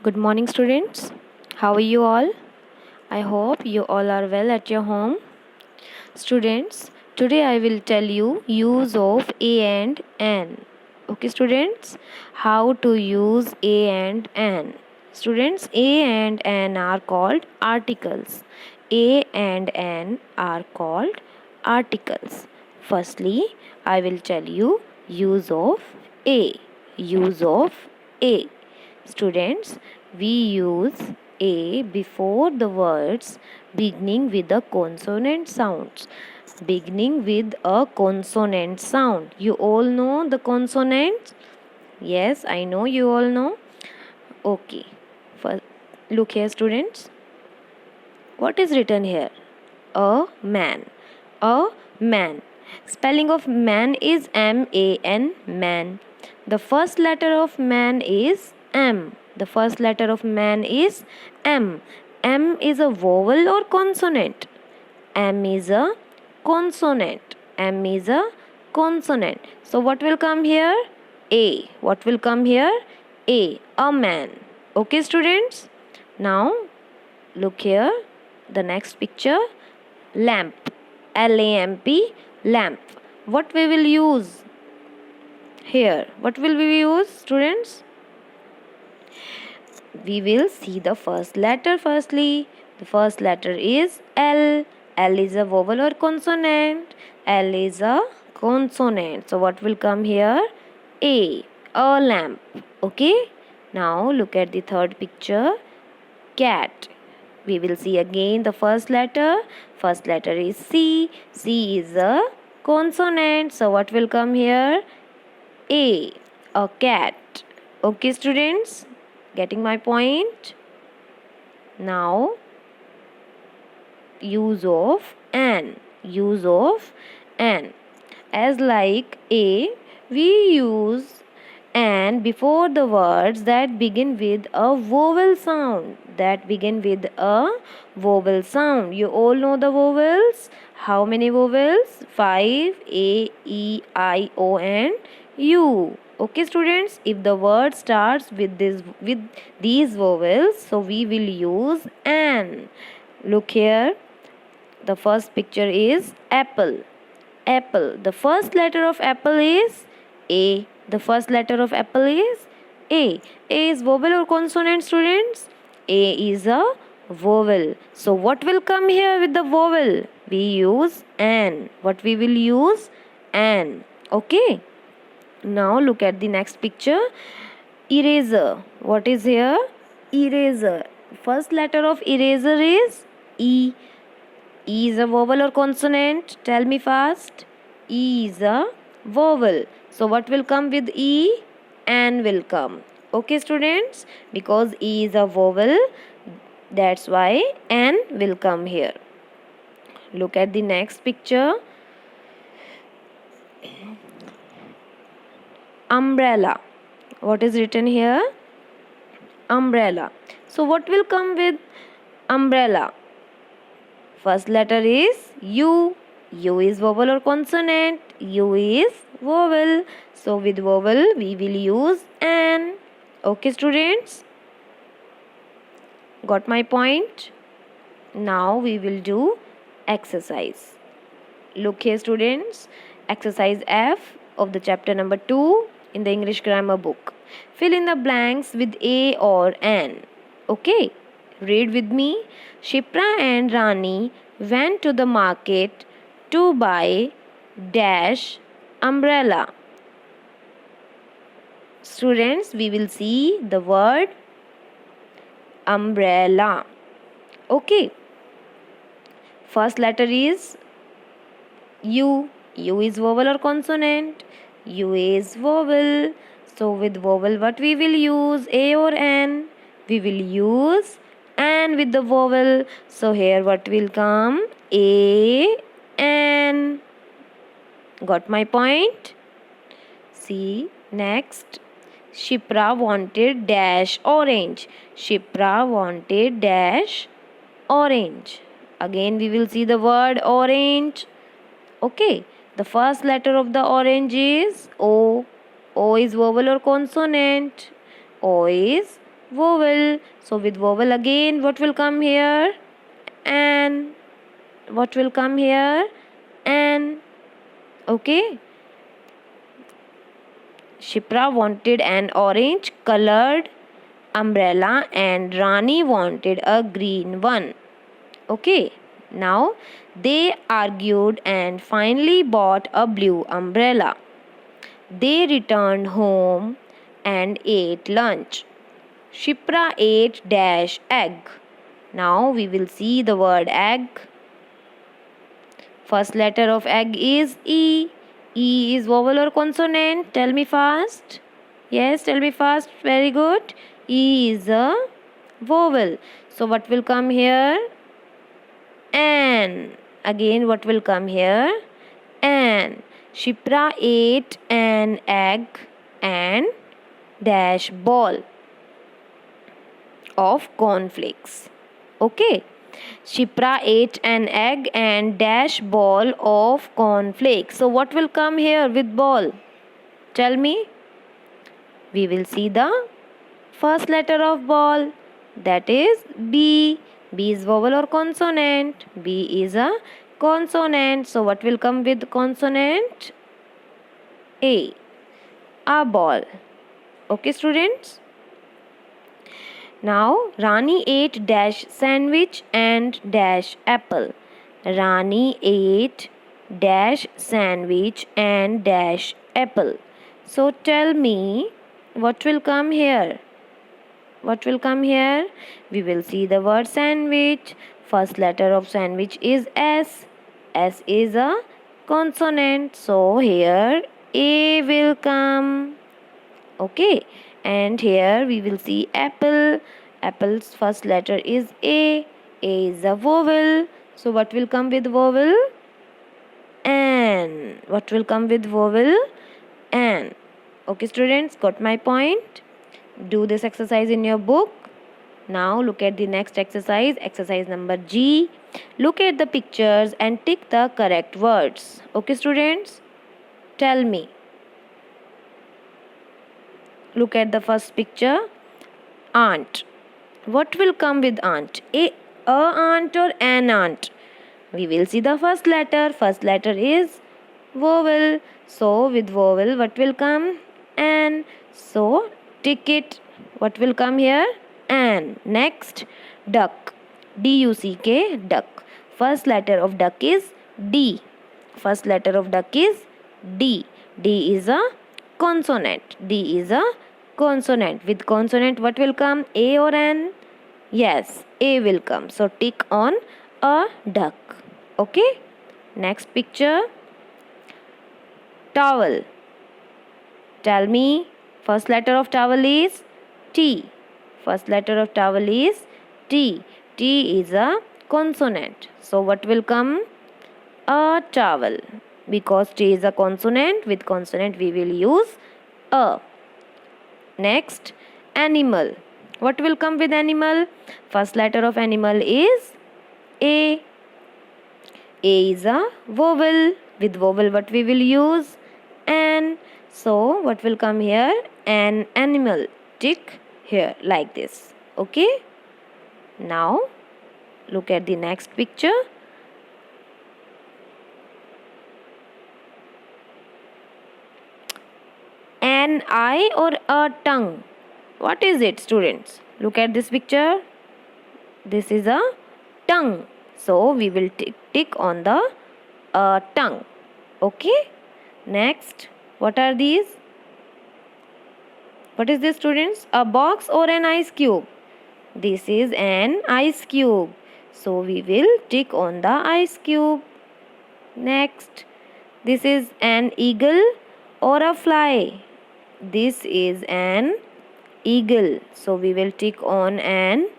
Good morning, students. How are you all? I hope you all are well at your home. Students, today I will tell you use of a and an. Okay, students, how to use a and an. Students, a and an are called articles. A and an are called articles. Firstly, I will tell you use of a. Use of a. Students, we use a before the words beginning with a consonant sounds. Beginning with a consonant sound. You all know the consonants? Yes, I know you all know. Okay. First, look here, students. What is written here? A man. A man. Spelling of man is M-A-N, man. The first letter of man is M. The first letter of man is M. M is a vowel or consonant? M is a consonant. M is a consonant. So what will come here? A. What will come here? A. A man. Okay, students? Now look here. The next picture. Lamp. L-A-M-P. Lamp. What we will use here? What will we use, students? We will see the first letter firstly. The first letter is L. L is a vowel or consonant. L is a consonant. So what will come here? A lamp. Okay. Now look at the third picture. Cat. We will see again the first letter. First letter is C. C is a consonant. So what will come here? A cat. Okay, students? Getting my point? Now, use of an. Use of an. As like A, we use an before the words that begin with a vowel sound. That begin with a vowel sound. You all know the vowels. How many vowels? 5. A, E, I, O and U. Okay, students, if the word starts with these vowels, so we will use an. Look here. The first picture is apple. Apple. The first letter of apple is A. The first letter of apple is A. A is vowel or consonant, students? A is a vowel. So what will come here with the vowel? We use an. What we will use? An. Okay. Now look at the next picture. Eraser. What is here? Eraser. First letter of eraser is E. E is a vowel or consonant? Tell me fast. E is a vowel. So what will come with E? An will come. Okay, students? Because E is a vowel, that's why an will come here. Look at the next picture. Umbrella. What is written here? Umbrella. So what will come with umbrella? First letter is U. U is vowel or consonant? U is vowel. So with vowel we will use an. Okay, students? Got my point? Now we will do exercise. Look here, students. Exercise F of the chapter number 2 in the English grammar book. Fill in the blanks with a or an. Okay? Read with me. Shipra and Rani went to the market to buy dash umbrella. Students, we will see the word umbrella. Okay. First letter is U. U is vowel or consonant? U is vowel. So with vowel what we will use? A or an? We will use an with the vowel. So here what will come? A, an. Got my point? See next. Shipra wanted dash orange. Shipra wanted dash orange. Again we will see the word orange. Okay. The first letter of the orange is O. O is vowel or consonant? O is vowel. So with vowel again, what will come here? An. What will come here? An. Okay. Shipra wanted an orange colored umbrella and Rani wanted a green one. Okay. Now they argued and finally bought a blue umbrella. They returned home and ate lunch. Shipra ate dash egg. Now we will see the word egg. First letter of egg is E. E is vowel or consonant? Tell me fast. Yes, tell me fast. Very good. E is a vowel. So what will come here? An. Again, what will come here? An. Shipra ate an egg and dash ball of cornflakes. Okay. Shipra ate an egg and dash ball of cornflakes. So what will come here with ball? Tell me. We will see the first letter of ball. That is B. B is vowel or consonant? B is a consonant. So what will come with consonant? A. A ball. Okay, students. Now Rani ate dash sandwich and dash apple. Rani ate dash sandwich and dash apple. So tell me, what will come here? What will come here? We will see the word sandwich. First letter of sandwich is S. S is a consonant. So here A will come. Okay. And here we will see apple. Apple's first letter is A. A is a vowel. So what will come with vowel? An. What will come with vowel? An. Okay, students, got my point? Do this exercise in your book. Now look at the next exercise. Exercise number G. Look at the pictures and tick the correct words. Okay, students? Tell me. Look at the first picture. Aunt. What will come with aunt? A aunt or an aunt? We will see the first letter. First letter is vowel. So with vowel, what will come? An. So tick it. What will come here? An. Next, duck. D-U-C-K, duck. First letter of duck is D. First letter of duck is D. D is a consonant. D is a consonant. With consonant, what will come? A or N? Yes, A will come. So tick on a duck. Okay. Next picture. Towel. Tell me, first letter of towel is T. First letter of towel is T. T is a consonant. So what will come? A towel. Because T is a consonant, with consonant we will use a. Next, animal. What will come with animal? First letter of animal is A. A is a vowel. With vowel what we will use? An. So what will come here? An animal. Tick here like this. Okay. Now look at the next picture. An eye or a tongue? What is it, students? Look at this picture. This is a tongue. So we will tick on the tongue. Okay. Next, what are these? What is this, students? A box or an ice cube? This is an ice cube. So we will tick on the ice cube. Next, this is an eagle or a fly? This is an eagle. So we will tick on an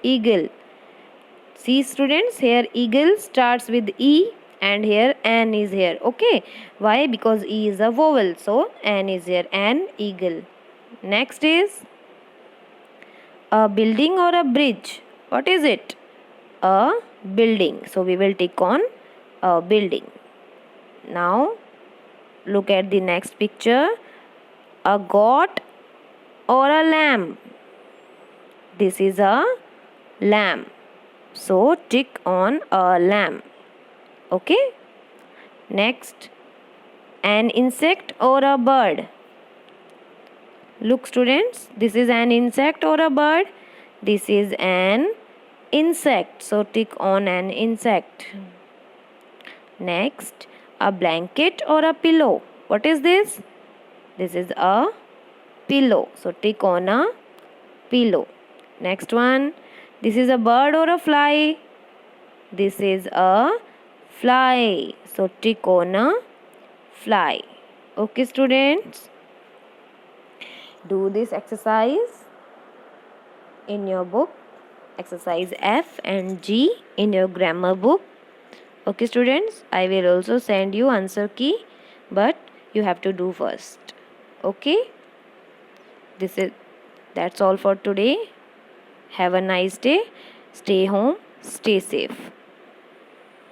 eagle. See, students, here eagle starts with E and here an is here. Okay. Why? Because E is a vowel. So an is here. An eagle. Next is a building or a bridge. What is it? A building. So we will tick on a building. Now look at the next picture. A goat or a lamb? This is a lamb. So tick on a lamb. Okay. Next, an insect or a bird. Look students, this is an insect or a bird? This is an insect. So tick on an insect. Next, a blanket or a pillow. What is this? This is a pillow. So tick on a pillow. Next one, this is a bird or a fly? This is a fly. So tick on a fly. Okay students, do this exercise in your book, exercise F and G in your grammar book. Okay students, I will also send you answer key, but you have to do first. Okay, that's all for today. Have a nice day. Stay home, stay safe.